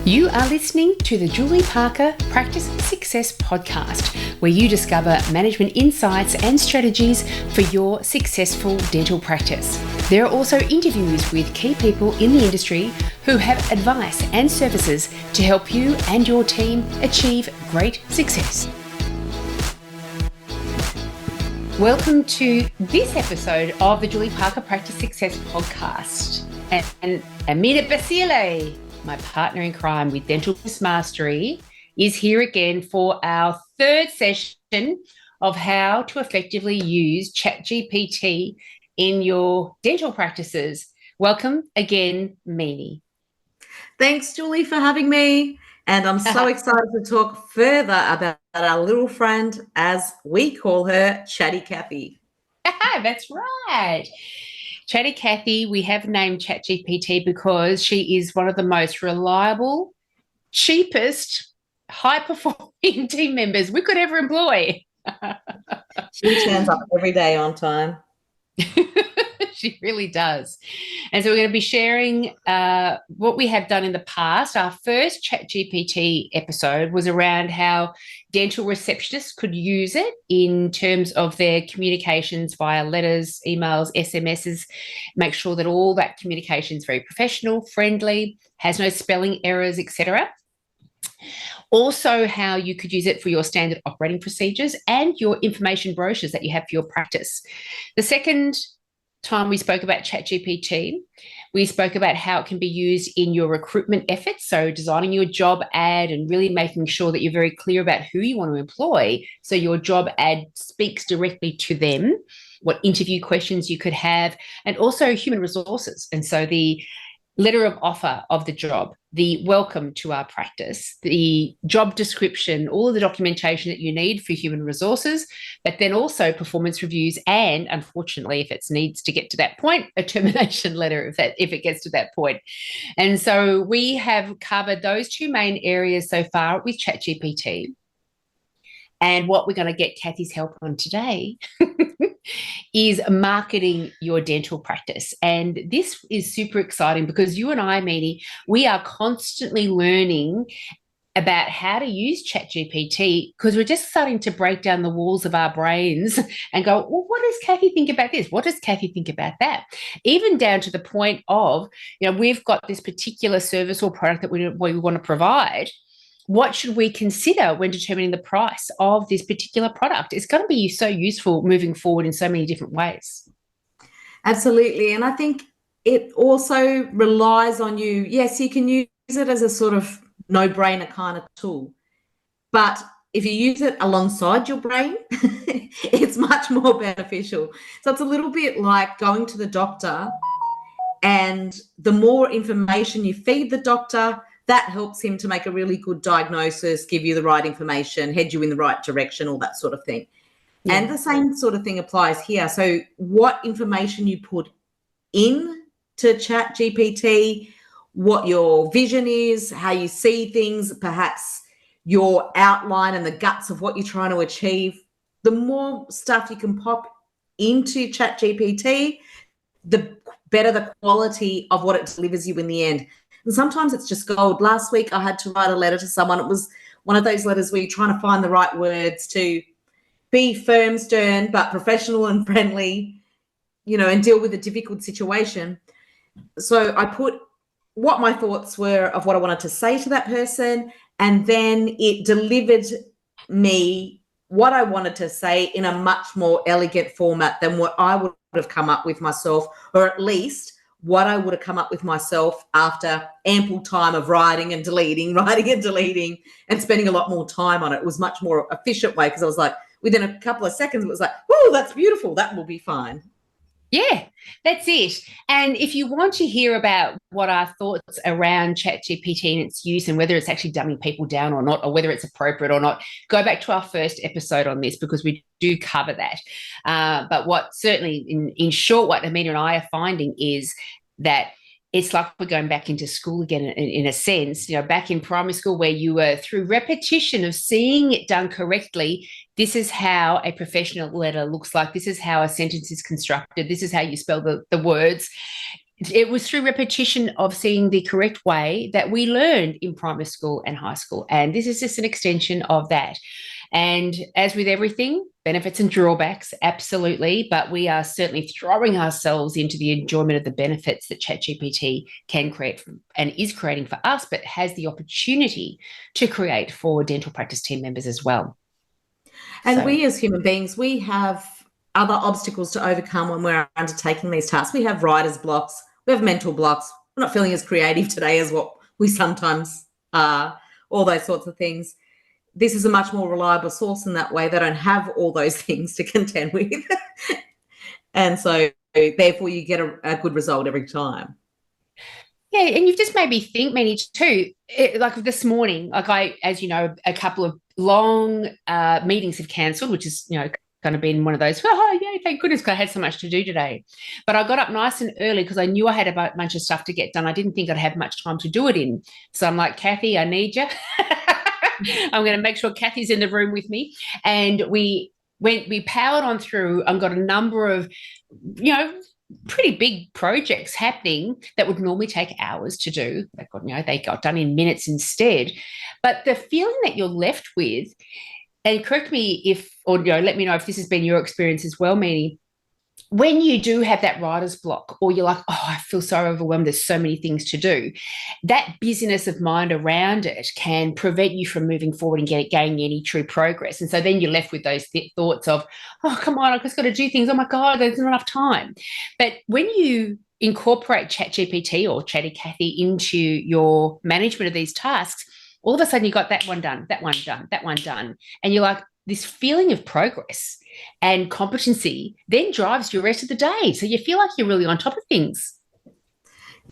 You are listening to the Julie Parker Practice Success Podcast, where you discover management insights and strategies for your successful dental practice. There are also interviews with key people in the industry who have advice and services to help you and your team achieve great success. Welcome to this episode of the Julie Parker Practice Success Podcast. And Ameena Basile, my partner in crime with Dental Business Mastery, is here again for our third session of how to effectively use ChatGPT in your dental practices. Welcome again, Meenie. Thanks, Julie, for having me. And I'm so excited to talk further about our little friend, as we call her, Chatty Cathy. That's right. Chatty Cathy, we have named ChatGPT because she is one of the most reliable, cheapest, high-performing team members we could ever employ. She turns up every day on time. She really does. And so we're going to be sharing what we have done in the past. Our first ChatGPT episode was around how dental receptionists could use it in terms of their communications via letters, emails, SMSs, make sure that all that communication is very professional, friendly, has no spelling errors, etc. Also, how you could use it for your standard operating procedures and your information brochures that you have for your practice. The second time we spoke about ChatGPT, we spoke about how it can be used in your recruitment efforts, so designing your job ad and really making sure that you're very clear about who you want to employ, so your job ad speaks directly to them, what interview questions you could have, and also human resources. And so the letter of offer of the job, the welcome to our practice, the job description, all of the documentation that you need for human resources, but then also performance reviews and, unfortunately, if it needs to get to that point, a termination letter if it gets to that point. And so we have covered those two main areas so far with ChatGPT. And what we're going to get Cathy's help on today is marketing your dental practice. And this is super exciting because you and I, Meenie, we are constantly learning about how to use ChatGPT because we're just starting to break down the walls of our brains and go, well, what does Cathy think about this? What does Cathy think about that? Even down to the point of, we've got this particular service or product that we want to provide. What should we consider when determining the price of this particular product? It's going to be so useful moving forward in so many different ways. Absolutely. And I think it also relies on you. Yes, you can use it as a sort of no-brainer kind of tool. But if you use it alongside your brain, it's much more beneficial. So it's a little bit like going to the doctor, and the more information you feed the doctor, that helps him to make a really good diagnosis, give you the right information, head you in the right direction, all that sort of thing. Yeah. And the same sort of thing applies here. So what information you put in to ChatGPT, what your vision is, how you see things, perhaps your outline and the guts of what you're trying to achieve, the more stuff you can pop into ChatGPT, the better the quality of what it delivers you in the end. And sometimes it's just gold. Last week I had to write a letter to someone. It was one of those letters where you're trying to find the right words to be firm, stern, but professional and friendly, and deal with a difficult situation. So I put what my thoughts were of what I wanted to say to that person, and then it delivered me what I wanted to say in a much more elegant format than what I would have come up with myself, or at least what I would have come up with myself after ample time of writing and deleting, and spending a lot more time on it. It was much more efficient way because I was like, within a couple of seconds, it was like, oh, that's beautiful. That will be fine. Yeah, that's it. And if you want to hear about what our thoughts around ChatGPT and its use and whether it's actually dumbing people down or not, or whether it's appropriate or not, go back to our first episode on this because we do cover that. But what certainly, in short, what Ameena and I are finding is that it's like we're going back into school again in a sense, back in primary school where you were, through repetition of seeing it done correctly, this is how a professional letter looks like, this is how a sentence is constructed, this is how you spell the words. it was through repetition of seeing the correct way that we learned in primary school and high school. And this is just an extension of that. And as with everything, benefits and drawbacks, absolutely. But we are certainly throwing ourselves into the enjoyment of the benefits that ChatGPT can create and is creating for us, but has the opportunity to create for dental practice team members as well. And we as human beings, we have other obstacles to overcome when we're undertaking these tasks. We have writer's blocks, we have mental blocks. We're not feeling as creative today as what we sometimes are, all those sorts of things. This is a much more reliable source in that way. They don't have all those things to contend with. And so therefore you get a good result every time. Yeah, and you've just made me think, Manny, too. Like this morning, as you know, a couple of long meetings have cancelled, which is, kind of been one of those, oh, yeah, thank goodness, because I had so much to do today. But I got up nice and early because I knew I had a bunch of stuff to get done. I didn't think I'd have much time to do it in. So I'm like, Kathy, I need you. I'm going to make sure Kathy's in the room with me. And we powered on through and got a number of, pretty big projects happening that would normally take hours to do. They got done in minutes instead. But the feeling that you're left with, and correct me let me know if this has been your experience as well, Meanie, when you do have that writer's block, or you're like, oh, I feel so overwhelmed, there's so many things to do, that busyness of mind around it can prevent you from moving forward and gaining any true progress. And so then you're left with those thoughts of, oh, come on, I've just got to do things. Oh my God, there's not enough time. But when you incorporate ChatGPT or Chatty Cathy into your management of these tasks, all of a sudden you got that one done, that one done, that one done. And you're like, this feeling of progress and competency then drives your rest of the day. So you feel like you're really on top of things.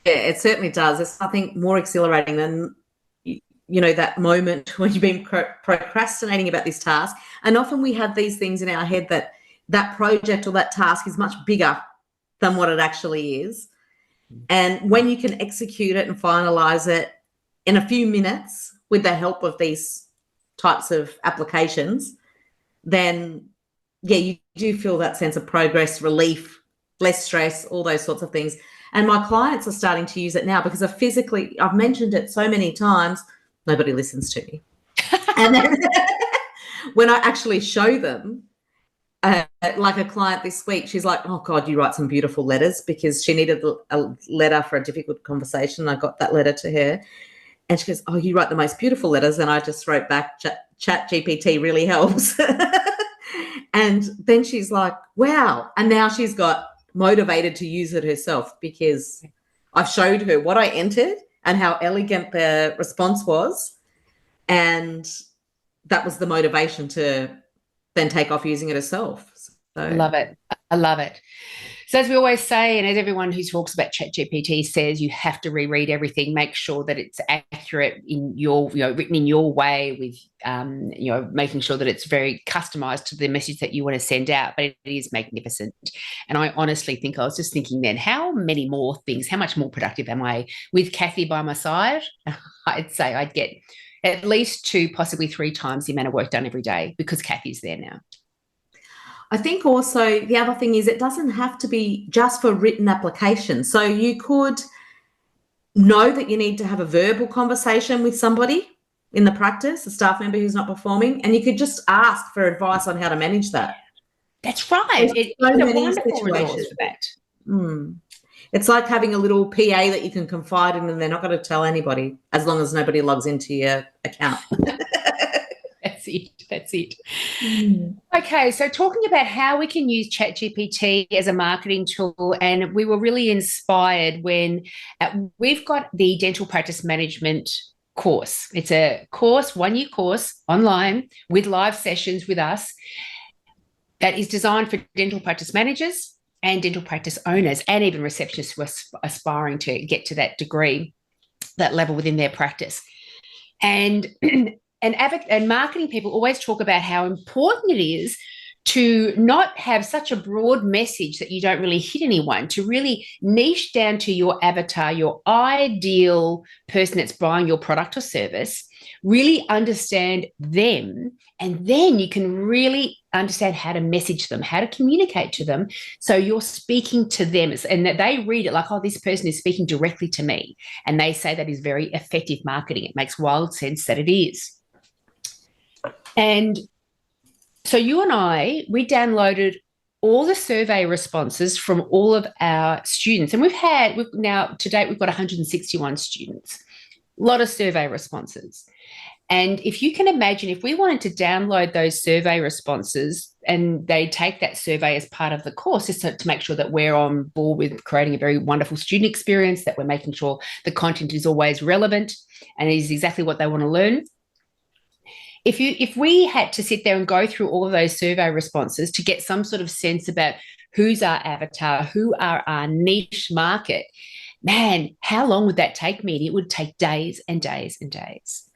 Yeah, it certainly does. There's nothing more exhilarating than, that moment when you've been procrastinating about this task. And often we have these things in our head that project or that task is much bigger than what it actually is. And when you can execute it and finalize it in a few minutes with the help of these types of applications, then yeah, you do feel that sense of progress, relief, less stress, all those sorts of things. And my clients are starting to use it now because I've mentioned it so many times, nobody listens to me. And then when I actually show them, like a client this week, she's like, oh God, you write some beautiful letters, because she needed a letter for a difficult conversation. I got that letter to her. And she goes, oh, you write the most beautiful letters. And I just wrote back, ChatGPT really helps. And then she's like, wow. And now she's got motivated to use it herself because I've showed her what I entered and how elegant the response was. And that was the motivation to then take off using it herself. So. I love it. I love it. So as we always say, and as everyone who talks about ChatGPT says, you have to reread everything, make sure that it's accurate in your, written in your way with, making sure that it's very customized to the message that you want to send out. But it is magnificent. And I honestly think, I was just thinking then, how much more productive am I with Kathy by my side? I'd say I'd get at least 2, possibly 3 times the amount of work done every day because Kathy's there now. I think also the other thing is it doesn't have to be just for written applications. So you could know that you need to have a verbal conversation with somebody in the practice, a staff member who's not performing, and you could just ask for advice on how to manage that. That's right. It's so a many wonderful resource situations for that. It's like having a little PA that you can confide in, and they're not going to tell anybody as long as nobody logs into your account. That's it. Okay, so talking about how we can use ChatGPT as a marketing tool, and we were really inspired when we've got the dental practice management course. It's a course, 1-year course online with live sessions with us that is designed for dental practice managers and dental practice owners and even receptionists who are aspiring to get to that degree, that level within their practice. And marketing people always talk about how important it is to not have such a broad message that you don't really hit anyone, to really niche down to your avatar, your ideal person that's buying your product or service, really understand them, and then you can really understand how to message them, how to communicate to them. So you're speaking to them and that they read it like, oh, this person is speaking directly to me. And they say that is very effective marketing. It makes wild sense that it is. And so you and I, we downloaded all the survey responses from all of our students. And to date, we've got 161 students, a lot of survey responses. And if you can imagine, if we wanted to download those survey responses and they take that survey as part of the course, just to make sure that we're on board with creating a very wonderful student experience, that we're making sure the content is always relevant and is exactly what they want to learn. If we had to sit there and go through all of those survey responses to get some sort of sense about who's our avatar, who are our niche market, man, how long would that take me? It would take days and days and days.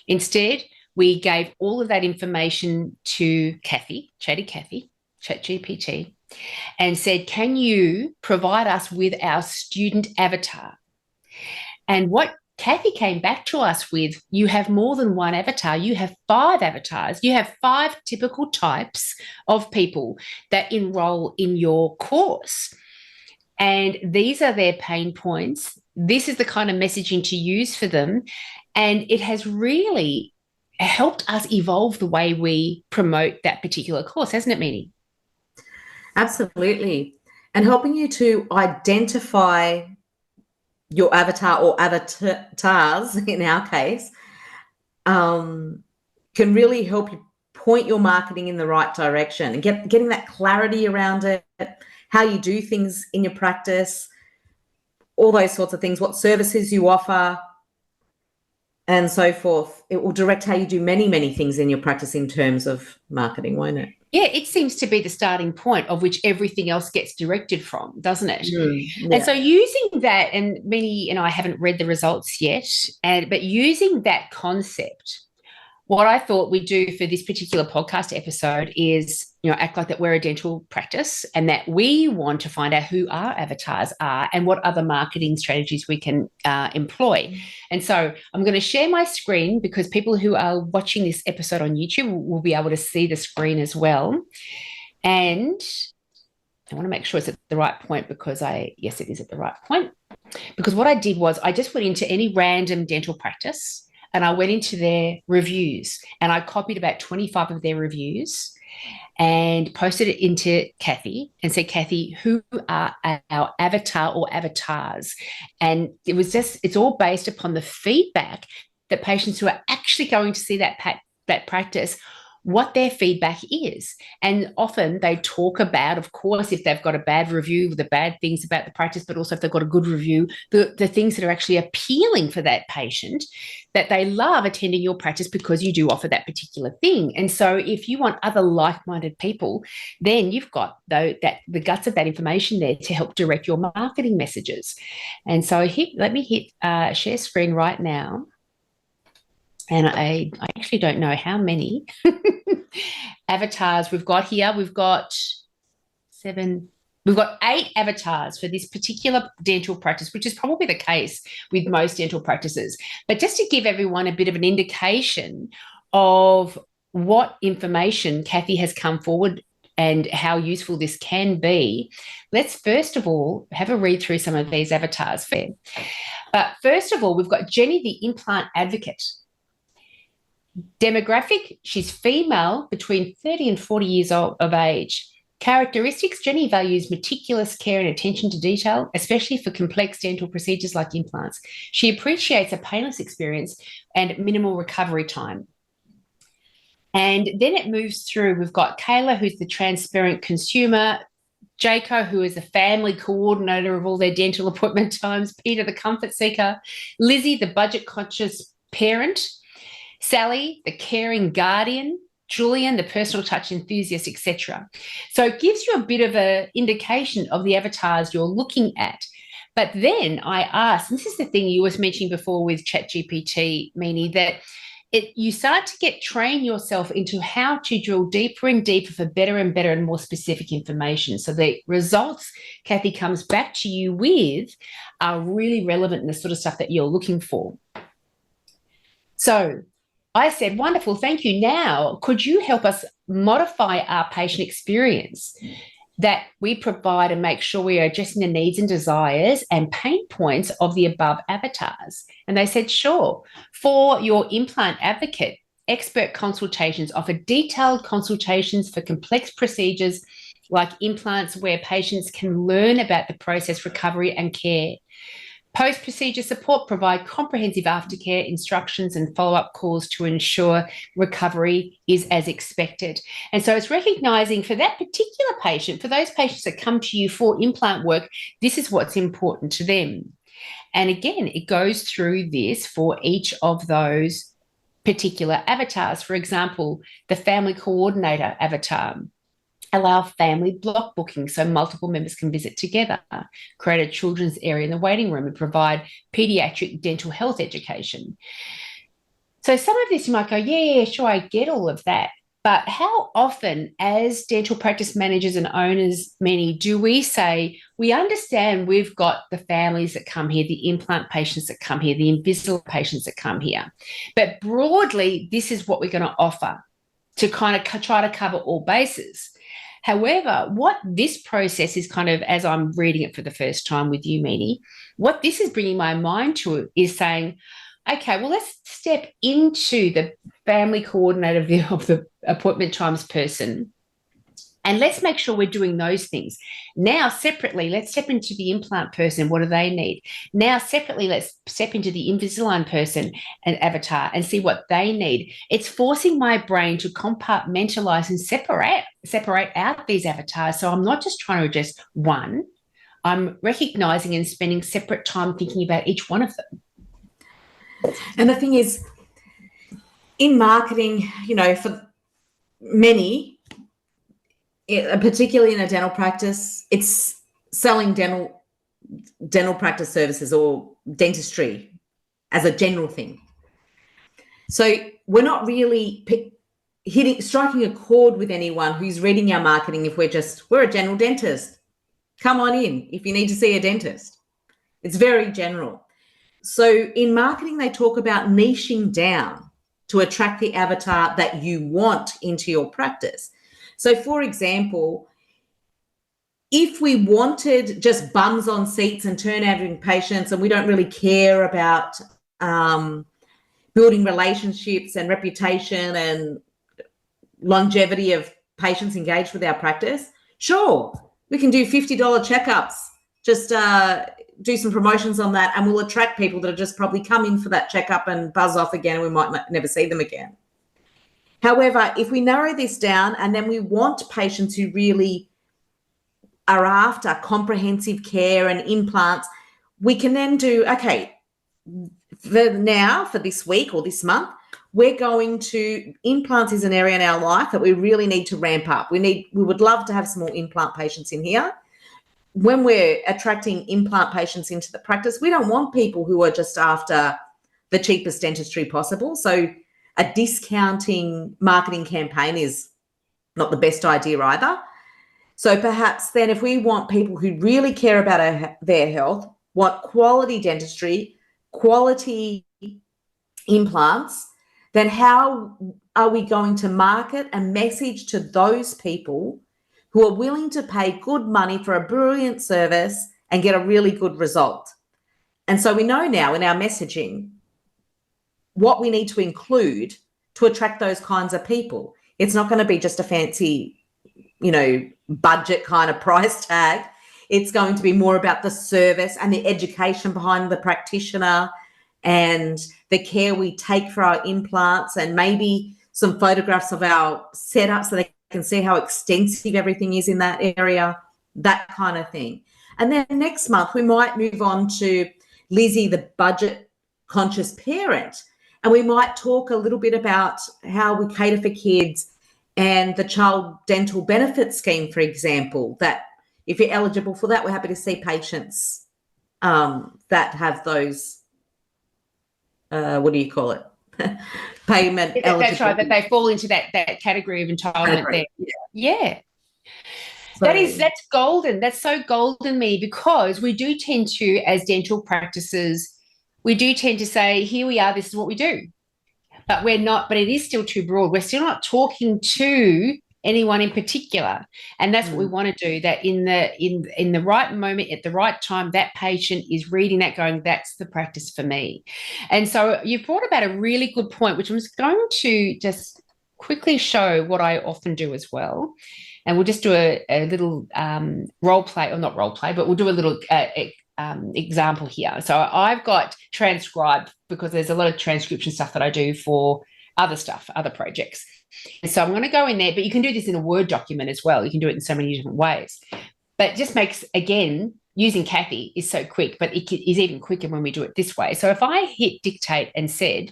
Instead, we gave all of that information to ChatGPT, and said, can you provide us with our student avatar? And what Kathy came back to us with, you have more than one avatar. You have 5 avatars. You have 5 typical types of people that enroll in your course. And these are their pain points. This is the kind of messaging to use for them. And it has really helped us evolve the way we promote that particular course, hasn't it, Meenie? Absolutely. And helping you to identify your avatar or avatars, in our case, can really help you point your marketing in the right direction and getting that clarity around it, how you do things in your practice, all those sorts of things, what services you offer, and so forth. It will direct how you do many, many things in your practice in terms of marketing, won't it? Yeah, it seems to be the starting point of which everything else gets directed from, doesn't it? Yeah. And so using that, and Meenie and I haven't read the results yet, but using that concept, what I thought we'd do for this particular podcast episode is, act like that we're a dental practice and that we want to find out who our avatars are and what other marketing strategies we can employ. And so I'm going to share my screen because people who are watching this episode on YouTube will be able to see the screen as well. And I want to make sure it's at the right point because yes, it is at the right point. Because what I did was I just went into any random dental practice and I went into their reviews and I copied about 25 of their reviews and posted it into Kathy and said, Kathy, who are our avatar or avatars? And it's all based upon the feedback that patients who are actually going to see that practice, what their feedback is. And often they talk about, of course, if they've got a bad review, the bad things about the practice, but also if they've got a good review, the things that are actually appealing for that patient, that they love attending your practice because you do offer that particular thing. And so if you want other like-minded people, then you've got the guts of that information there to help direct your marketing messages. And so let me hit share screen right now. And I actually don't know how many avatars we've got here. We've got 7. We've got 8 avatars for this particular dental practice, which is probably the case with most dental practices. But just to give everyone a bit of an indication of what information Kathy has come forward and how useful this can be, let's first of all have a read through some of these avatars. But first of all, we've got Jenny, the implant advocate. Demographic, she's female between 30 and 40 years of age. Characteristics, Jenny values meticulous care and attention to detail, especially for complex dental procedures like implants. She appreciates a painless experience and minimal recovery time. And then it moves through. We've got Kayla, who's the transparent consumer, Jaco, who is the family coordinator of all their dental appointment times, Peter, the comfort seeker, Lizzie, the budget-conscious parent, Sally, the caring guardian, Julian, the personal touch enthusiast, etc. So it gives you a bit of an indication of the avatars you're looking at. But then I asked, and this is the thing you was mentioning before with ChatGPT, Meenie, that you start to train yourself into how to drill deeper and deeper for better and better and more specific information. So the results Kathy comes back to you with are really relevant in the sort of stuff that you're looking for. So I said, wonderful, thank you. Now, could you help us modify our patient experience that we provide and make sure we are addressing the needs and desires and pain points of the above avatars? And they said, sure. For your implant advocate, expert consultations offer detailed consultations for complex procedures like implants where patients can learn about the process, recovery and care. Post-procedure support provide comprehensive aftercare instructions and follow-up calls to ensure recovery is as expected. And so it's recognising for that particular patient, for those patients that come to you for implant work, this is what's important to them. And again, it goes through this for each of those particular avatars. For example, the family coordinator avatar. Allow family block booking so multiple members can visit together, create a children's area in the waiting room and provide pediatric dental health education. So some of this you might go, yeah, sure, I get all of that. But how often as dental practice managers and owners, many, do we say, we understand we've got the families that come here, the implant patients that come here, the Invisalign patients that come here. But broadly, this is what we're going to offer to kind of try to cover all bases. However, what this process is kind of, as I'm reading it for the first time with you, Meenie, what this is bringing my mind to is saying, okay, well, let's step into the family coordinator of the appointment times person and let's make sure we're doing those things. Now, separately, let's step into the implant person. What do they need? Now, separately, let's step into the Invisalign person and avatar and see what they need. It's forcing my brain to compartmentalize and separate out these avatars. So I'm not just trying to address one. I'm recognizing and spending separate time thinking about each one of them. And the thing is, in marketing, for many, particularly in a dental practice, it's selling dental practice services or dentistry as a general thing. So we're not really striking a chord with anyone who's reading our marketing if we're a general dentist. Come on in if you need to see a dentist. It's very general. So in marketing, they talk about niching down to attract the avatar that you want into your practice. So, for example, if we wanted just bums on seats and turnover patients and we don't really care about building relationships and reputation and longevity of patients engaged with our practice, sure, we can do $50 checkups, just do some promotions on that, and we'll attract people that are just probably come in for that checkup and buzz off again, and we might never see them again. However, if we narrow this down and then we want patients who really are after comprehensive care and implants, we can then do, okay, for this week or this month, implants is an area in our life that we really need to ramp up. We would love to have some more implant patients in here. When we're attracting implant patients into the practice, we don't want people who are just after the cheapest dentistry possible. So a discounting marketing campaign is not the best idea either. So perhaps then if we want people who really care about their health, want quality dentistry, quality implants, then how are we going to market and message to those people who are willing to pay good money for a brilliant service and get a really good result? And so we know now in our messaging what we need to include to attract those kinds of people. It's not going to be just a fancy, budget kind of price tag. It's going to be more about the service and the education behind the practitioner and the care we take for our implants, and maybe some photographs of our setup so they can see how extensive everything is in that area, that kind of thing. And then next month, we might move on to Lizzie, the budget conscious parent. And we might talk a little bit about how we cater for kids and the child dental benefit scheme, for example, that if you're eligible for that, we're happy to see patients that have those, what do you call it? payment That's right, that eligibility. they fall into that category of entitlement there. Yeah. So, That's golden. That's so golden, me, because we do tend to, as dental practices, we do tend to say, here we are, this is what we do. But we're not, but it is still too broad. We're still not talking to anyone in particular. And that's what we want to do, that in the right moment, at the right time, that patient is reading that going, that's the practice for me. And so you've brought about a really good point, which I'm just going to just quickly show what I often do as well. And we'll just do a little role play, or not role play, but we'll do a little example here. So I've got transcribe, because there's a lot of transcription stuff that I do for other stuff, other projects. And so I'm going to go in there, but you can do this in a Word document as well. You can do it in so many different ways. But it just makes, again, using Kathy is so quick, but it is even quicker when we do it this way. So if I hit dictate and said,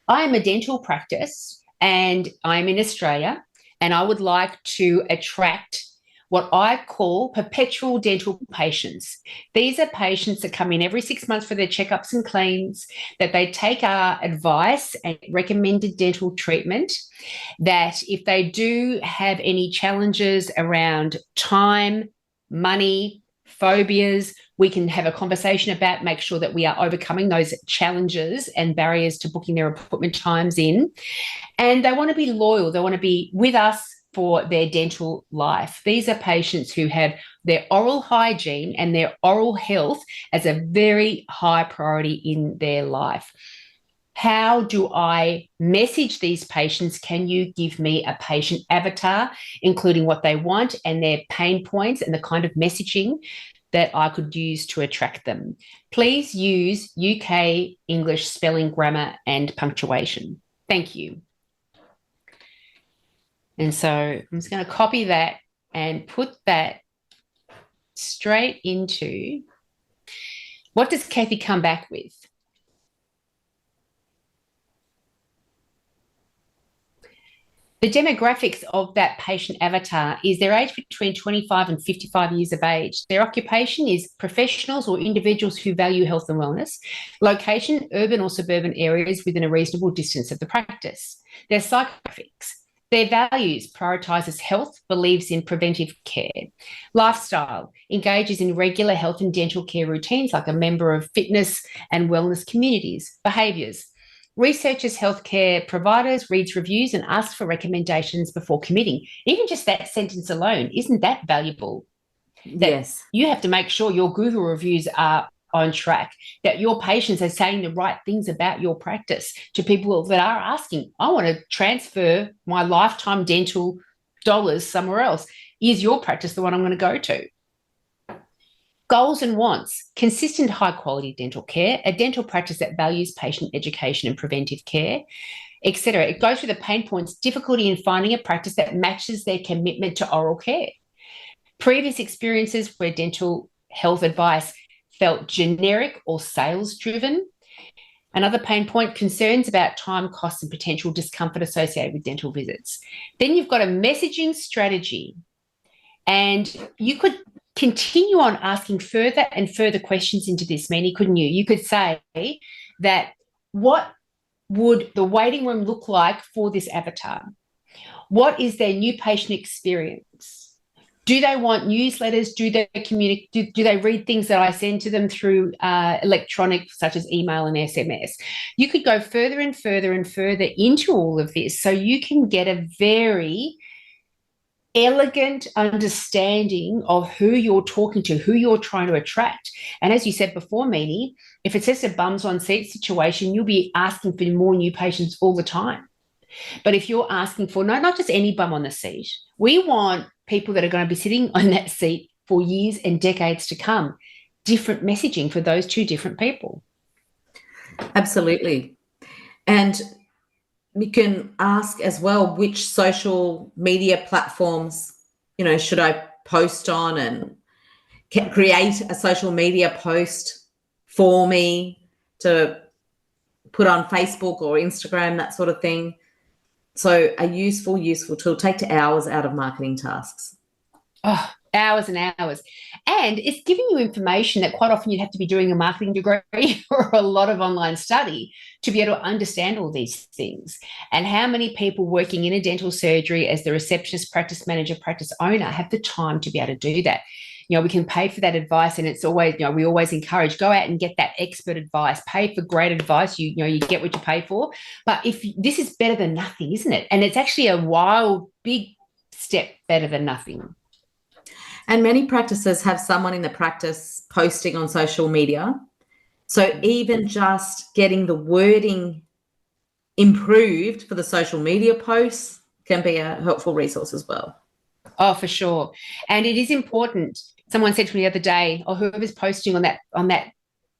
I am a dental practice and I'm in Australia, and I would like to attract what I call perpetual dental patients. These are patients that come in every 6 months for their checkups and cleans, that they take our advice and recommended dental treatment, that if they do have any challenges around time, money, phobias, we can have a conversation about, make sure that we are overcoming those challenges and barriers to booking their appointment times in. And they want to be loyal. They want to be with us for their dental life. These are patients who have their oral hygiene and their oral health as a very high priority in their life. How do I message these patients? Can you give me a patient avatar, including what they want and their pain points and the kind of messaging that I could use to attract them? Please use UK English spelling, grammar, and punctuation. Thank you. And so I'm just going to copy that and put that straight into, what does Kathy come back with? The demographics of that patient avatar is their age between 25 and 55 years of age. Their occupation is professionals or individuals who value health and wellness. Location, urban or suburban areas within a reasonable distance of the practice. Their psychographics. Their values: prioritises health, believes in preventive care. Lifestyle: engages in regular health and dental care routines, like a member of fitness and wellness communities. Behaviours: researches healthcare providers, reads reviews, and asks for recommendations before committing. Even just that sentence alone, isn't that valuable? yes. You have to make sure your Google reviews are on track, that your patients are saying the right things about your practice to people that are asking, I want to transfer my lifetime dental dollars somewhere else. Is your practice the one I'm going to go to? Goals and wants: consistent high quality dental care, a dental practice that values patient education and preventive care, etc. It goes through the pain points: difficulty in finding a practice that matches their commitment to oral care. Previous experiences where dental health advice felt generic or sales driven. Another pain point: concerns about time, costs, and potential discomfort associated with dental visits. Then you've got a messaging strategy, and you could continue on asking further and further questions into this, Meenie, couldn't you? You could say that, what would the waiting room look like for this avatar? What is their new patient experience? Do they want newsletters? Do they communicate? Do they read things that I send to them through electronic, such as email and SMS? You could go further and further and further into all of this, so you can get a very elegant understanding of who you're talking to, who you're trying to attract. And as you said before, Meenie, if it's just a bums on seats situation, you'll be asking for more new patients all the time. But if you're asking for, no, not just any bum on the seat, we want people that are going to be sitting on that seat for years and decades to come. Different messaging for those two different people. Absolutely. And we can ask as well, which social media platforms, should I post on, and create a social media post for me to put on Facebook or Instagram, that sort of thing. So a useful tool. Take hours out of marketing tasks. Oh, Hours and hours. And it's giving you information that quite often you'd have to be doing a marketing degree or a lot of online study to be able to understand all these things. And how many people working in a dental surgery as the receptionist, practice manager, practice owner have the time to be able to do that? We can pay for that advice, and it's always, we always encourage, go out and get that expert advice, pay for great advice. You get what you pay for. But if this is better than nothing, isn't it? And it's actually a wild, big step better than nothing. And many practices have someone in the practice posting on social media. So even just getting the wording improved for the social media posts can be a helpful resource as well. Oh, for sure. And it is important. Someone said to me the other day, whoever's posting on that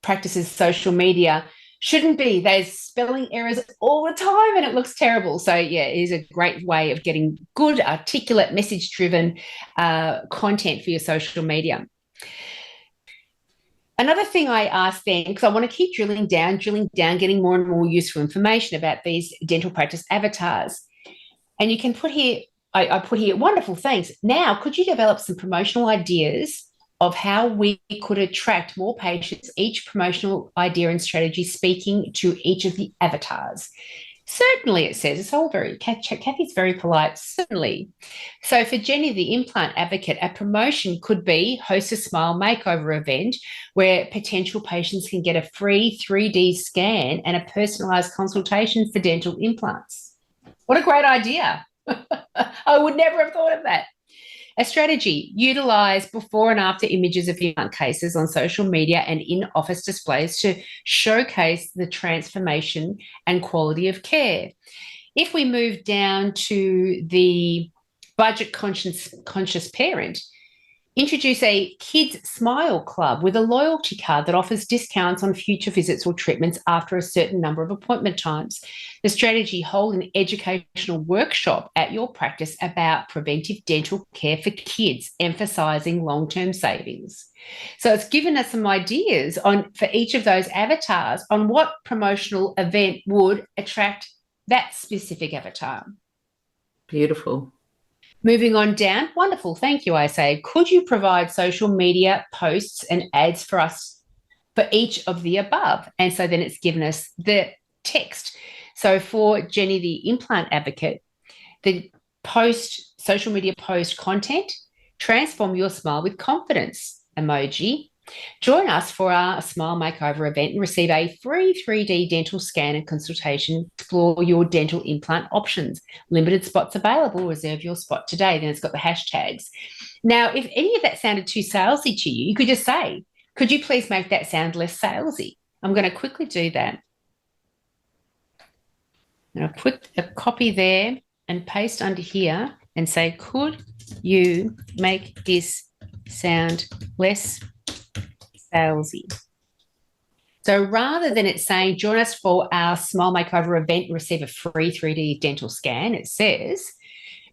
practice's social media shouldn't be. There's spelling errors all the time and it looks terrible. So, yeah, it is a great way of getting good, articulate, message-driven content for your social media. Another thing I asked then, because I want to keep drilling down, getting more and more useful information about these dental practice avatars. And you can put here, I put here, wonderful, thanks. Now, could you develop some promotional ideas of how we could attract more patients, each promotional idea and strategy speaking to each of the avatars? Certainly, it says. It's all very, Kathy's very polite, certainly. So for Jenny, the implant advocate, a promotion could be host a smile makeover event where potential patients can get a free 3D scan and a personalised consultation for dental implants. What a great idea. I would never have thought of that. A strategy, utilise before and after images of implant cases on social media and in-office displays to showcase the transformation and quality of care. If we move down to the budget-conscious parent, introduce a Kids Smile Club with a loyalty card that offers discounts on future visits or treatments after a certain number of appointment times. The strategy, hold an educational workshop at your practice about preventive dental care for kids, emphasising long-term savings. So it's given us some ideas for each of those avatars on what promotional event would attract that specific avatar. Beautiful. Moving on down, wonderful, thank you, I say. Could you provide social media posts and ads for us for each of the above? And so then it's given us the text. So for Jenny, the implant advocate, the social media post content, transform your smile with confidence emoji. Join us for our Smile Makeover event and receive a free 3D dental scan and consultation. Explore your dental implant options. Limited spots available. Reserve your spot today. Then it's got the hashtags. Now, if any of that sounded too salesy to you, you could just say, could you please make that sound less salesy? I'm going to quickly do that. And I'll put a copy there and paste under here and say, could you make this sound less salesy? So rather than it saying, join us for our Smile Makeover event and receive a free 3D dental scan, it says,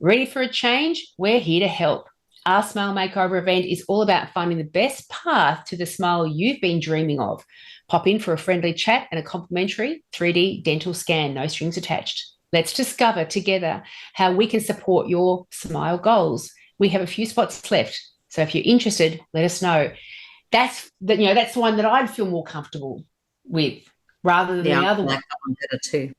ready for a change? We're here to help. Our Smile Makeover event is all about finding the best path to the smile you've been dreaming of. Pop in for a friendly chat and a complimentary 3D dental scan, no strings attached. Let's discover together how we can support your smile goals. We have a few spots left, so if you're interested, let us know. That's the one that I'd feel more comfortable with rather than the other one. That one better too.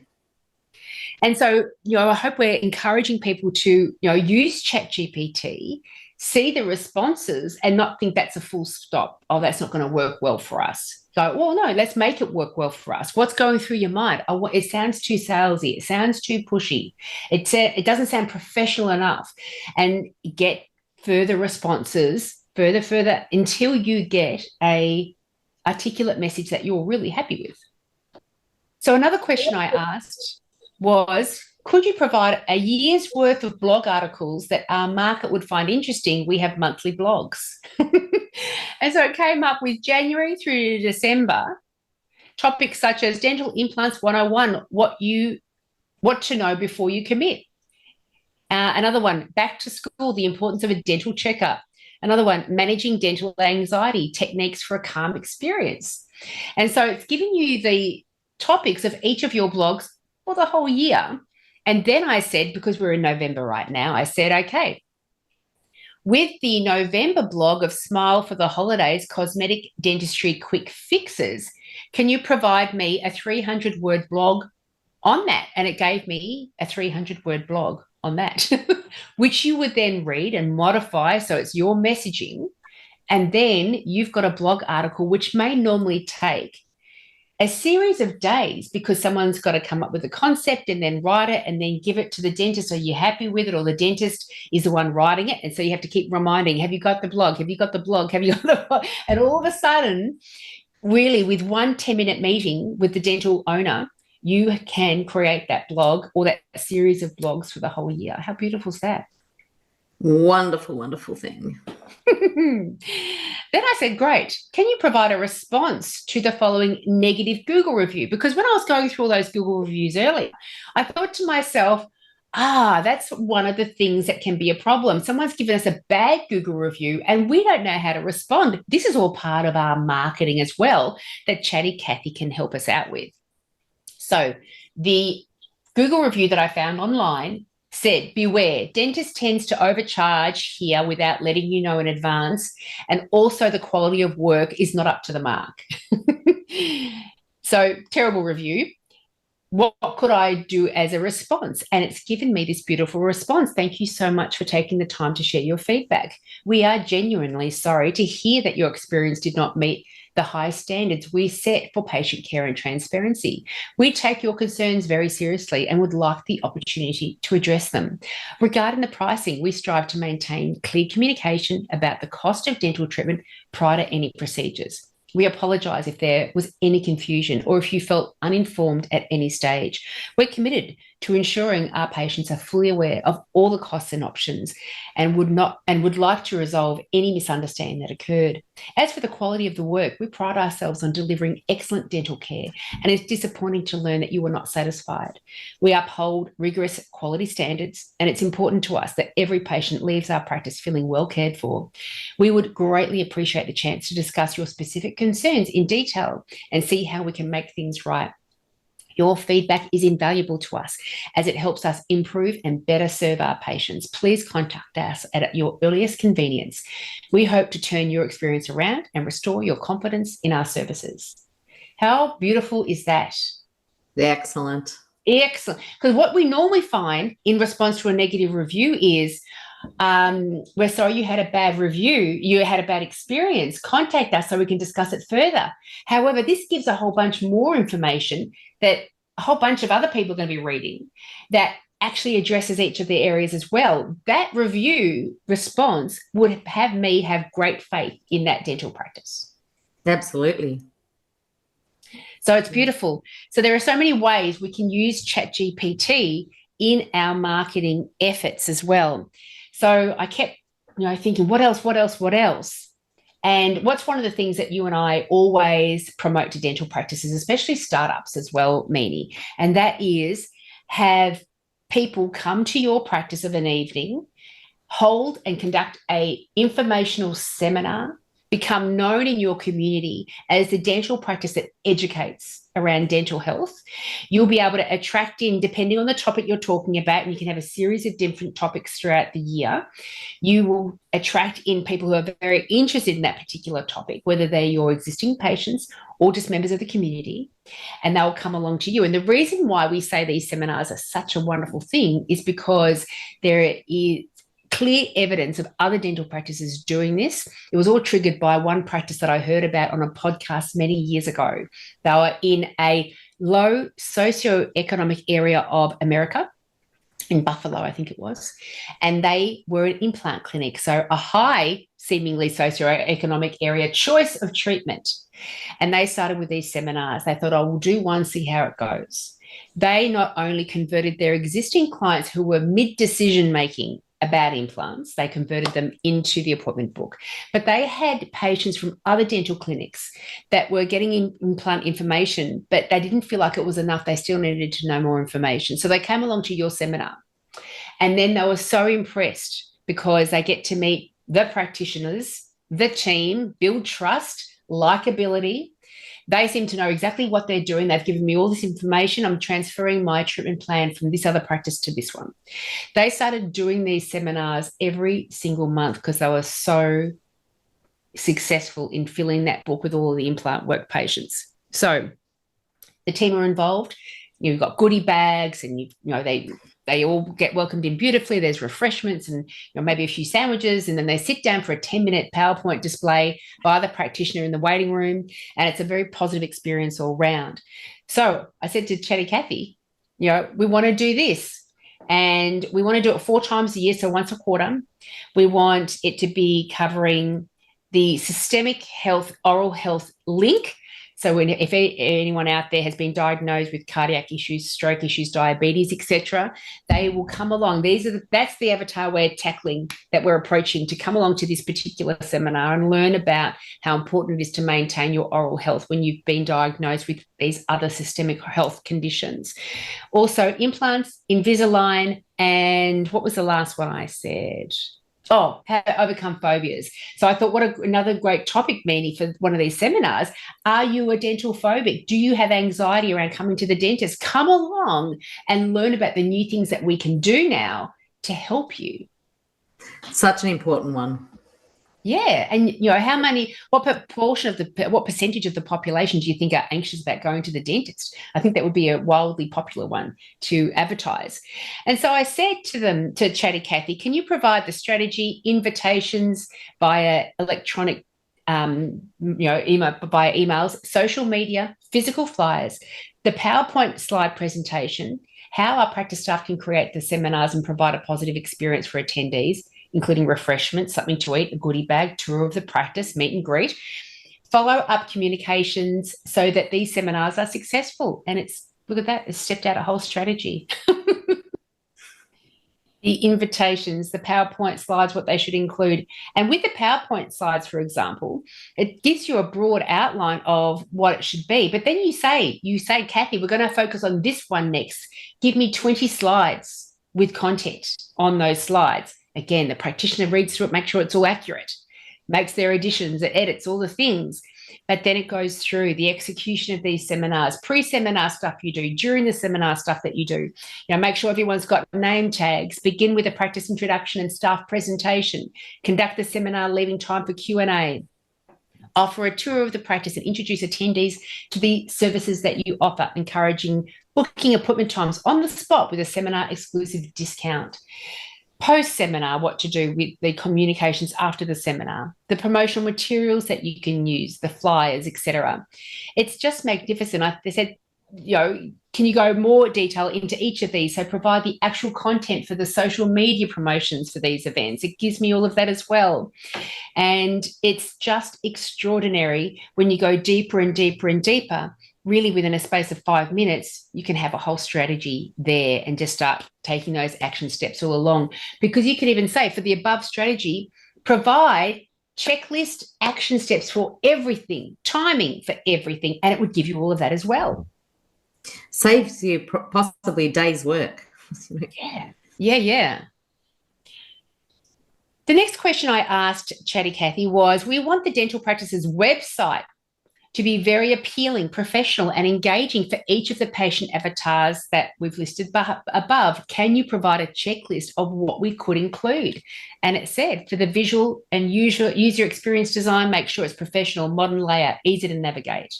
And so, I hope we're encouraging people to, use ChatGPT, see the responses and not think that's a full stop. Oh, that's not going to work well for us. So, well, no, let's make it work well for us. What's going through your mind? Oh, it sounds too salesy. It sounds too pushy. It doesn't sound professional enough. And get further responses, further until you get a articulate message that you're really happy with. So another question I asked was, could you provide a year's worth of blog articles that our market would find interesting? We have monthly blogs. And so it came up with January through to December, topics such as Dental Implants 101, what to know before you commit. Another one, back to school, the importance of a dental checkup. Another one, managing dental anxiety, techniques for a calm experience. And so it's giving you the topics of each of your blogs for the whole year. And then I said, because we're in November right now, I said, okay, With the November blog of Smile for the Holidays Cosmetic Dentistry Quick Fixes, can you provide me a 300-word blog on that? And it gave me a 300-word blog on that, which you would then read and modify so it's your messaging. And then you've got a blog article, which may normally take a series of days because someone's got to come up with a concept and then write it and then give it to the dentist. Are you happy with it? Or the dentist is the one writing it. And so you have to keep reminding, have you got the blog? Have you got the blog? Have you got the blog? And all of a sudden, really with one 10-minute meeting with the dental owner, you can create that blog or that series of blogs for the whole year. How beautiful is that? Wonderful, wonderful thing. Then I said, great. Can you provide a response to the following negative Google review? Because when I was going through all those Google reviews earlier, I thought to myself, that's one of the things that can be a problem. Someone's given us a bad Google review and we don't know how to respond. This is all part of our marketing as well that Chatty Cathy can help us out with. So the Google review that I found online said, beware, dentist tends to overcharge here without letting you know in advance, and also the quality of work is not up to the mark. So terrible review. What could I do as a response? And it's given me this beautiful response. Thank you so much for taking the time to share your feedback. We are genuinely sorry to hear that your experience did not meet the high standards we set for patient care and transparency. We take your concerns very seriously and would like the opportunity to address them. Regarding the pricing, we strive to maintain clear communication about the cost of dental treatment prior to any procedures. We apologise if there was any confusion or if you felt uninformed at any stage. We're committed to ensuring our patients are fully aware of all the costs and options and would like to resolve any misunderstanding that occurred. As for the quality of the work, we pride ourselves on delivering excellent dental care, and it's disappointing to learn that you were not satisfied. We uphold rigorous quality standards, and it's important to us that every patient leaves our practice feeling well cared for. We would greatly appreciate the chance to discuss your specific concerns in detail and see how we can make things right. Your feedback is invaluable to us as it helps us improve and better serve our patients. Please contact us at your earliest convenience. We hope to turn your experience around and restore your confidence in our services. How beautiful is that? Excellent. Excellent. Because what we normally find in response to a negative review is, we're sorry you had a bad review, you had a bad experience, contact us so we can discuss it further. However, this gives a whole bunch more information that a whole bunch of other people are going to be reading that actually addresses each of the areas as well. That review response would have me have great faith in that dental practice. Absolutely. So it's beautiful. So there are so many ways we can use ChatGPT in our marketing efforts as well. So I kept, thinking, what else? And what's one of the things that you and I always promote to dental practices, especially startups as well, Meanie, and that is have people come to your practice of an evening, hold and conduct a informational seminar, become known in your community as the dental practice that educates around dental health. You'll be able to attract in, depending on the topic you're talking about, and you can have a series of different topics throughout the year. You will attract in people who are very interested in that particular topic, whether they're your existing patients or just members of the community, and they'll come along to you. And the reason why we say these seminars are such a wonderful thing is because there is clear evidence of other dental practices doing this. It was all triggered by one practice that I heard about on a podcast many years ago. They were in a low socioeconomic area of America, in Buffalo, I think it was, and they were an implant clinic, so a high seemingly socioeconomic area choice of treatment. And they started with these seminars. They thought, we'll do one, see how it goes. They not only converted their existing clients who were mid-decision making about implants, they converted them into the appointment book. But they had patients from other dental clinics that were getting implant information, but they didn't feel like it was enough. They still needed to know more information. So they came along to your seminar. And then they were so impressed because they get to meet the practitioners, the team, build trust, likability. They seem to know exactly what they're doing. They've given me all this information. I'm transferring my treatment plan from this other practice to this one. They started doing these seminars every single month because they were so successful in filling that book with all of the implant work patients. So the team are involved. You've got goodie bags, and they all get welcomed in beautifully. There's refreshments and maybe a few sandwiches, and then they sit down for a 10-minute PowerPoint display by the practitioner in the waiting room, and it's a very positive experience all round. So I said to Chatty Cathy, we want to do this. And we want to do it 4 times a year, so once a quarter. We want it to be covering the systemic health, oral health link. So if anyone out there has been diagnosed with cardiac issues, stroke issues, diabetes, etc., they will come along. That's the avatar we're tackling, that we're approaching, to come along to this particular seminar and learn about how important it is to maintain your oral health when you've been diagnosed with these other systemic health conditions. Also, implants, Invisalign, and what was the last one I said? Oh, how to overcome phobias. So I thought, another great topic, Meanie, for one of these seminars. Are you a dental phobic? Do you have anxiety around coming to the dentist? Come along and learn about the new things that we can do now to help you. Such an important one. Yeah. And, what percentage of the population do you think are anxious about going to the dentist? I think that would be a wildly popular one to advertise. And so I said to Chatty Cathy, can you provide the strategy, invitations via electronic, email, via emails, social media, physical flyers, the PowerPoint slide presentation, how our practice staff can create the seminars and provide a positive experience for attendees, including refreshments, something to eat, a goodie bag, tour of the practice, meet and greet, follow-up communications so that these seminars are successful. And look at that, it's stepped out a whole strategy. The invitations, the PowerPoint slides, what they should include. And with the PowerPoint slides, for example, it gives you a broad outline of what it should be. But then you say, Cathy, we're going to focus on this one next. Give me 20 slides with content on those slides. Again, the practitioner reads through it, makes sure it's all accurate, makes their additions, it edits all the things. But then it goes through the execution of these seminars, pre-seminar stuff you do, during the seminar stuff that you do. Make sure everyone's got name tags, begin with a practice introduction and staff presentation, conduct the seminar, leaving time for Q&A, offer a tour of the practice and introduce attendees to the services that you offer, encouraging booking appointment times on the spot with a seminar exclusive discount. Post-seminar, what to do with the communications after the seminar, the promotional materials that you can use, the flyers, etc. It's just magnificent. They said, can you go more detail into each of these? So provide the actual content for the social media promotions for these events. It gives me all of that as well. And it's just extraordinary when you go deeper and deeper and deeper. Really, within a space of 5 minutes, you can have a whole strategy there and just start taking those action steps all along. Because you could even say, for the above strategy, provide checklist action steps for everything, timing for everything, and it would give you all of that as well. Saves you possibly a day's work. Yeah. The next question I asked Chatty Cathy was, we want the dental practice's website to be very appealing, professional, and engaging for each of the patient avatars that we've listed above. Can you provide a checklist of what we could include? And it said, for the visual and user experience design, make sure it's professional, modern layout, easy to navigate.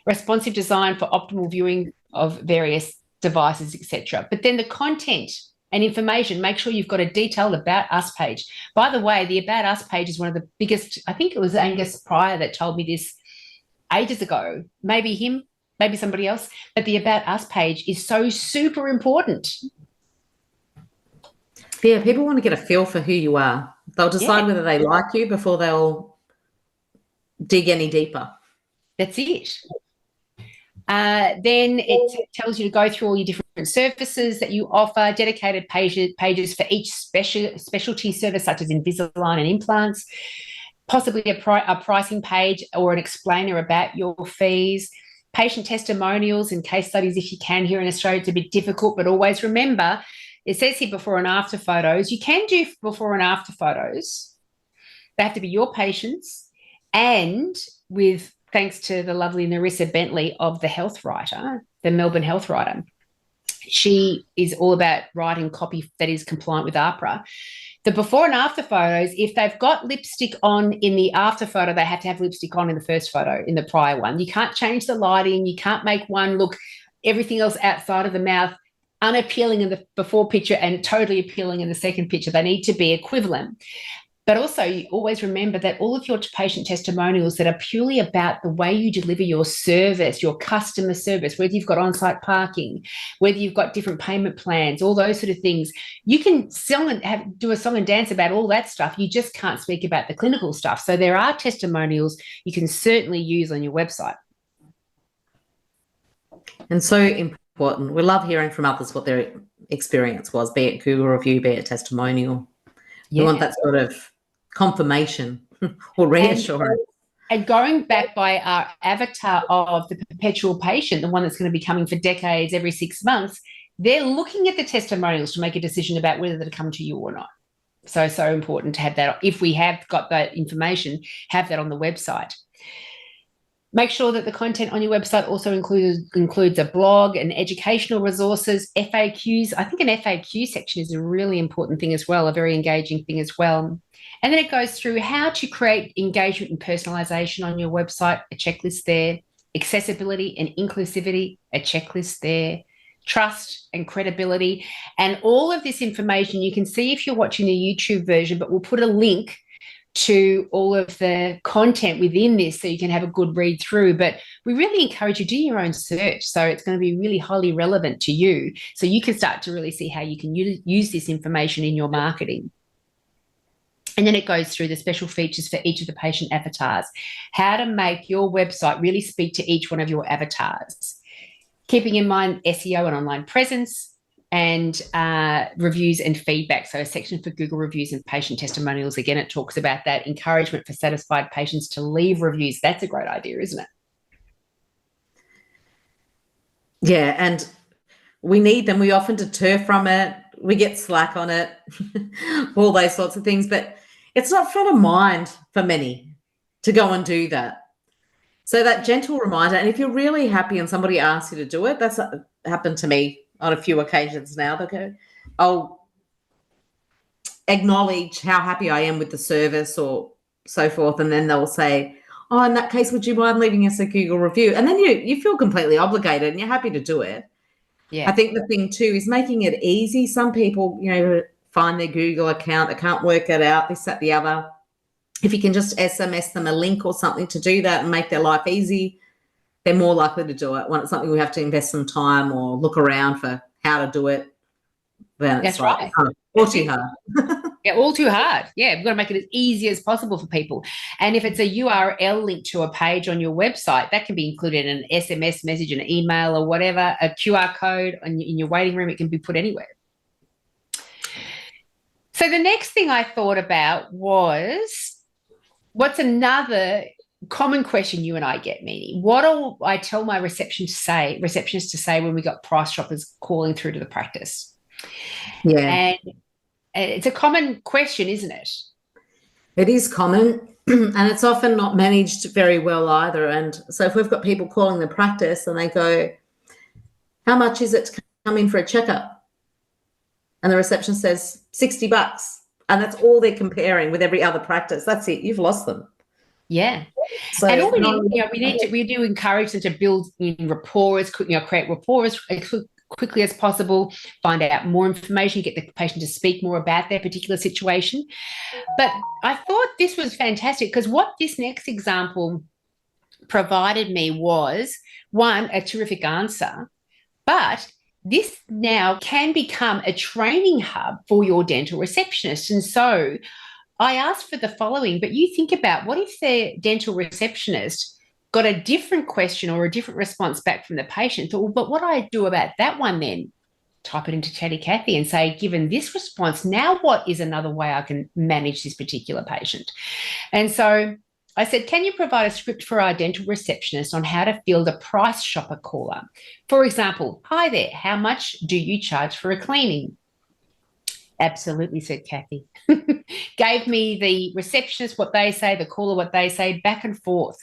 Responsive design for optimal viewing of various devices, etc. But then the content and information, make sure you've got a detailed About Us page. By the way, the About Us page is one of the biggest, I think it was Angus Pryor that told me this ages ago, maybe him, maybe somebody else, but the About Us page is so super important. Yeah, people want to get a feel for who you are. They'll decide whether they like you before they'll dig any deeper. That's it. Then it tells you to go through all your different services that you offer, dedicated pages for each specialty service, such as Invisalign and implants, possibly a pricing page or an explainer about your fees, patient testimonials and case studies if you can. Here in Australia, it's a bit difficult, but always remember, it says here before and after photos. You can do before and after photos. They have to be your patients and with thanks to the lovely Narissa Bentley of the Health Writer, the Melbourne Health Writer. She is all about writing copy that is compliant with AHPRA. The before and after photos, if they've got lipstick on in the after photo, they have to have lipstick on in the first photo, in the prior one. You can't change the lighting. You can't make one look everything else outside of the mouth unappealing in the before picture and totally appealing in the second picture. They need to be equivalent. But also, you always remember that all of your patient testimonials that are purely about the way you deliver your service, your customer service, whether you've got on-site parking, whether you've got different payment plans, all those sort of things, you can do a song and dance about all that stuff. You just can't speak about the clinical stuff. So there are testimonials you can certainly use on your website. And so important. We love hearing from others what their experience was, be it Google review, be it testimonial. We want that sort of confirmation or reassurance. And going back by our avatar of the perpetual patient, the one that's going to be coming for decades every 6 months, they're looking at the testimonials to make a decision about whether to come to you or not. So important to have that. If we have got that information, have that on the website. Make sure that the content on your website also includes a blog and educational resources, FAQs. I think an FAQ section is a really important thing as well, a very engaging thing as well. And then it goes through how to create engagement and personalization on your website, a checklist there, accessibility and inclusivity, a checklist there, trust and credibility. And all of this information you can see if you're watching the YouTube version, but we'll put a link to all of the content within this so you can have a good read through. But we really encourage you to do your own search. So it's going to be really highly relevant to you. So you can start to really see how you can use this information in your marketing. And then it goes through the special features for each of the patient avatars, how to make your website really speak to each one of your avatars, keeping in mind SEO and online presence, and reviews and feedback. So a section for Google reviews and patient testimonials. Again, it talks about that encouragement for satisfied patients to leave reviews. That's a great idea, isn't it? Yeah, and we need them. We often deter from it. We get slack on it, all those sorts of things. But it's not front of mind for many to go and do that. So that gentle reminder, and if you're really happy and somebody asks you to do it, that's happened to me on a few occasions now. They'll go, I'll acknowledge how happy I am with the service or so forth, and then they'll say, oh, in that case, would you mind leaving us a Google review? And then you feel completely obligated and you're happy to do it. Yeah. I think the thing too is making it easy. Some people, find their Google account, they can't work it out, this, that, the other. If you can just SMS them a link or something to do that and make their life easy, they're more likely to do it. When it's something we have to invest some time or look around for how to do it, then it's right. All too hard. Yeah, all too hard. Yeah, we've got to make it as easy as possible for people. And if it's a URL link to a page on your website, that can be included in an SMS message, an email or whatever, a QR code in your waiting room. It can be put anywhere. So the next thing I thought about was, what's another common question you and I get, Meanie? What do I tell my receptionists to say when we got price shoppers calling through to the practice? Yeah. And it's a common question, isn't it? It is common, and it's often not managed very well either. And so if we've got people calling the practice and they go, how much is it to come in for a checkup? And the receptionist says $60. And that's all they're comparing with every other practice. That's it. You've lost them. Yeah. So, and all we do encourage them to build in rapport create rapport as quickly as possible, find out more information, get the patient to speak more about their particular situation. But I thought this was fantastic because what this next example provided me was, one, a terrific answer, but this now can become a training hub for your dental receptionist. And so I asked for the following, but you think about, what if the dental receptionist got a different question or a different response back from the patient? Thought, well, but what do I do about that one then? Type it into Chatty Cathy and say, given this response, now what is another way I can manage this particular patient? And so I said, can you provide a script for our dental receptionist on how to field a price shopper caller? For example, hi there, how much do you charge for a cleaning? Absolutely, said Cathy. Gave me the receptionist what they say, the caller what they say, back and forth.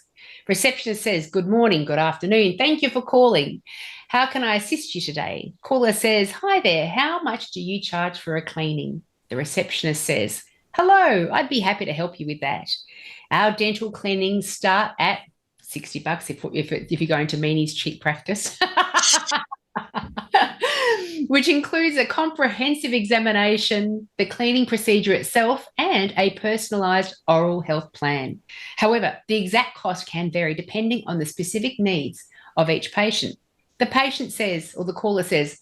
Receptionist says, good morning, good afternoon. Thank you for calling. How can I assist you today? Caller says, hi there. How much do you charge for a cleaning? The receptionist says, hello, I'd be happy to help you with that. Our dental cleanings start at $60 if you're going to Meanie's cheap practice. Which includes a comprehensive examination, the cleaning procedure itself, and a personalised oral health plan. However, the exact cost can vary depending on the specific needs of each patient. The patient says, or the caller says,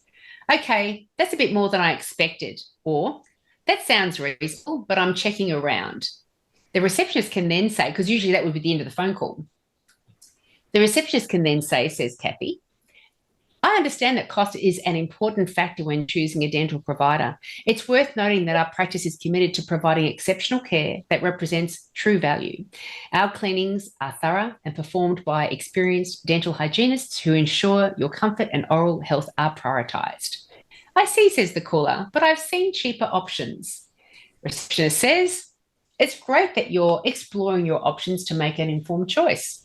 okay, that's a bit more than I expected, or that sounds reasonable, but I'm checking around. The receptionist can then say, because usually that would be the end of the phone call. The receptionist can then say, says Kathy, I understand that cost is an important factor when choosing a dental provider. It's worth noting that our practice is committed to providing exceptional care that represents true value. Our cleanings are thorough and performed by experienced dental hygienists who ensure your comfort and oral health are prioritised. I see, says the caller, but I've seen cheaper options. Receptionist says, it's great that you're exploring your options to make an informed choice.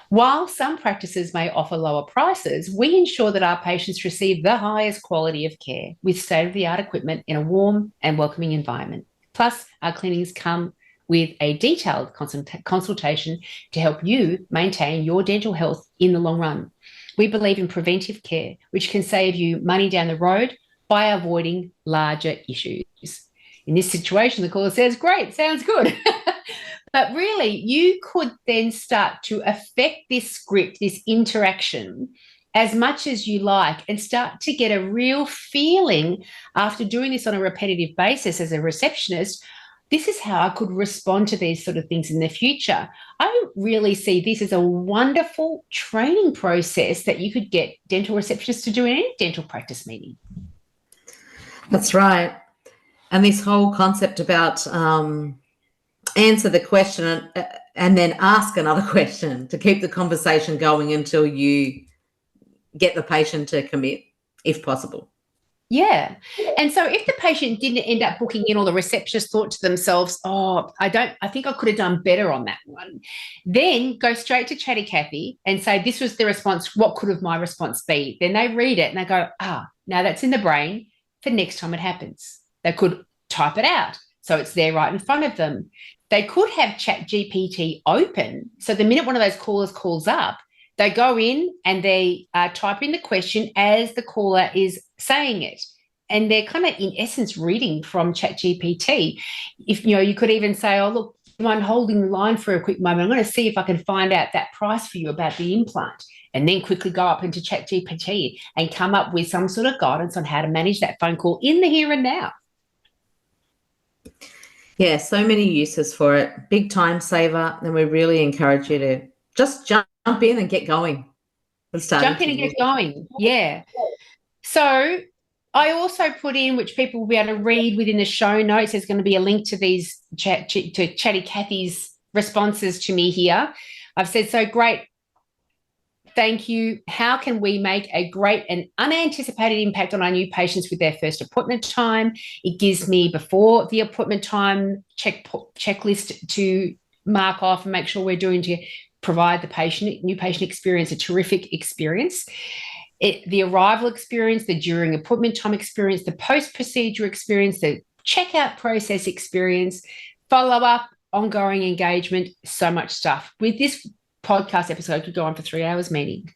While some practices may offer lower prices, we ensure that our patients receive the highest quality of care with state-of-the-art equipment in a warm and welcoming environment. Plus, our cleanings come with a detailed consultation to help you maintain your dental health in the long run. We believe in preventive care, which can save you money down the road by avoiding larger issues. In this situation, the caller says, great, sounds good. But really, you could then start to affect this script, this interaction, as much as you like, and start to get a real feeling after doing this on a repetitive basis as a receptionist. This is how I could respond to these sort of things in the future. I really see this as a wonderful training process that you could get dental receptionists to do in any dental practice meeting. That's right. And this whole concept about answer the question and then ask another question to keep the conversation going until you get the patient to commit, if possible. Yeah. And so if the patient didn't end up booking in, or the receptionist thought to themselves, oh, I think I could have done better on that one, then go straight to Chatty Cathy and say, this was the response. What could have my response be? Then they read it and they go, now that's in the brain for next time it happens. They could type it out, so it's there right in front of them. They could have ChatGPT open, so the minute one of those callers calls up, they go in and they type in the question as the caller is saying it. And they're kind of, in essence, reading from ChatGPT. If you could even say, oh, look, do you mind holding the line for a quick moment? I'm going to see if I can find out that price for you about the implant. And then quickly go up into ChatGPT and come up with some sort of guidance on how to manage that phone call in the here and now. Yeah, so many uses for it. Big time saver. And we really encourage you to just jump in and get going. Jump in and get going. Yeah. So I also put in, which people will be able to read within the show notes, there's going to be a link to these to Chatty Cathy's responses to me here. I've said, so great. Thank you. How can we make a great and unanticipated impact on our new patients with their first appointment time? It gives me before the appointment time checklist to mark off and make sure we're doing to provide the new patient experience a terrific experience. The arrival experience, the during appointment time experience, the post-procedure experience, the checkout process experience, follow-up, ongoing engagement, so much stuff. With this podcast episode could go on for 3 hours, meeting.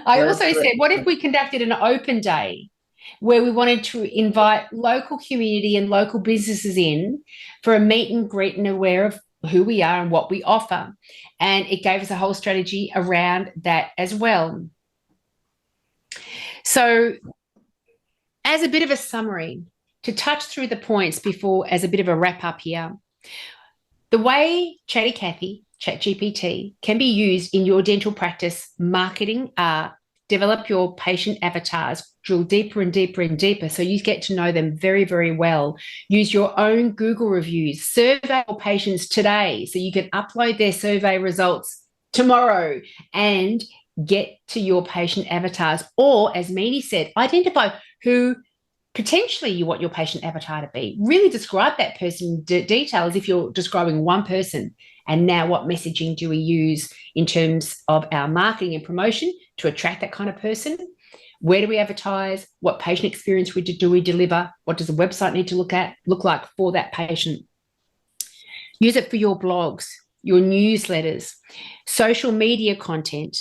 I also said, what if we conducted an open day where we wanted to invite local community and local businesses in for a meet and greet and aware of who we are and what we offer? And it gave us a whole strategy around that as well. So as a bit of a summary, to touch through the points before, as a bit of a wrap up here, the way Chatty Cathy, ChatGPT, can be used in your dental practice marketing are develop your patient avatars, drill deeper and deeper and deeper so you get to know them very, very well. Use your own Google reviews, survey your patients today so you can upload their survey results tomorrow and get to your patient avatars. Or, as Meanie said, identify who potentially you want your patient avatar to be. Really describe that person in detail as if you're describing one person And now what messaging do we use in terms of our marketing and promotion to attract that kind of person? Where do we advertise? What patient experience do we deliver? What does the website need to look like for that patient? Use it for your blogs, your newsletters, social media content,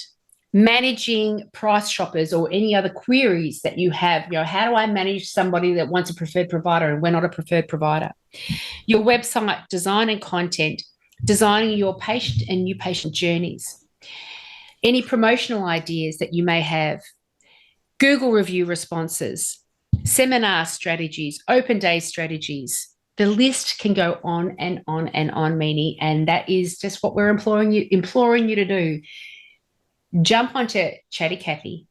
managing price shoppers or any other queries that you have. How do I manage somebody that wants a preferred provider and we're not a preferred provider? Your website design and content, designing your patient and new patient journeys. Any promotional ideas that you may have, Google review responses, seminar strategies, open day strategies. The list can go on and on and on, Meanie, and that is just what we're imploring you to do. Jump onto Chatty Cathy,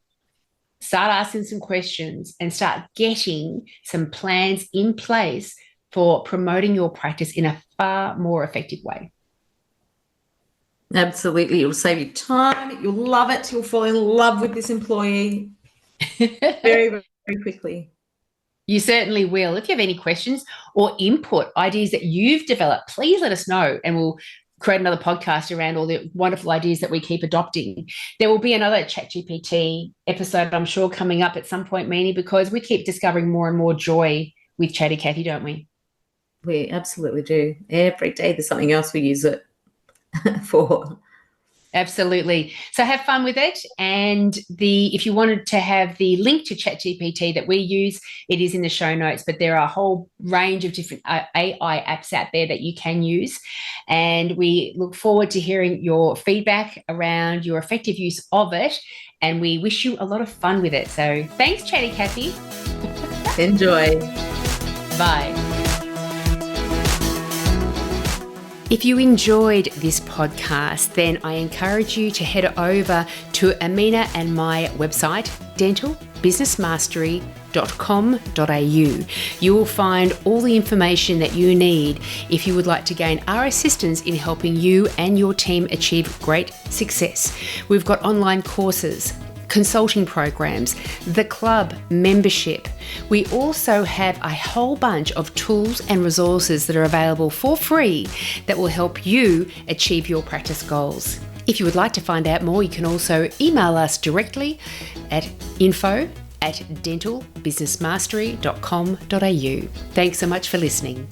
start asking some questions, and start getting some plans in place for promoting your practice in a far more effective way. Absolutely. It'll save you time. You'll love it. You'll fall in love with this employee very, very quickly. You certainly will. If you have any questions or input, ideas that you've developed, please let us know and we'll create another podcast around all the wonderful ideas that we keep adopting. There will be another ChatGPT episode, I'm sure, coming up at some point, Meanie, because we keep discovering more and more joy with Chatty Cathy, don't we? We absolutely do. Every day there's something else we use it for. Absolutely. So have fun with it. And if you wanted to have the link to ChatGPT that we use, it is in the show notes, but there are a whole range of different AI apps out there that you can use. And we look forward to hearing your feedback around your effective use of it. And we wish you a lot of fun with it. So thanks, Chatty Cathy. Enjoy. Bye. If you enjoyed this podcast, then I encourage you to head over to Ameena and my website, dentalbusinessmastery.com.au. You will find all the information that you need if you would like to gain our assistance in helping you and your team achieve great success. We've got online courses, consulting programs, the club membership. We also have a whole bunch of tools and resources that are available for free that will help you achieve your practice goals. If you would like to find out more, you can also email us directly at info@dentalbusinessmastery.com.au. Thanks so much for listening.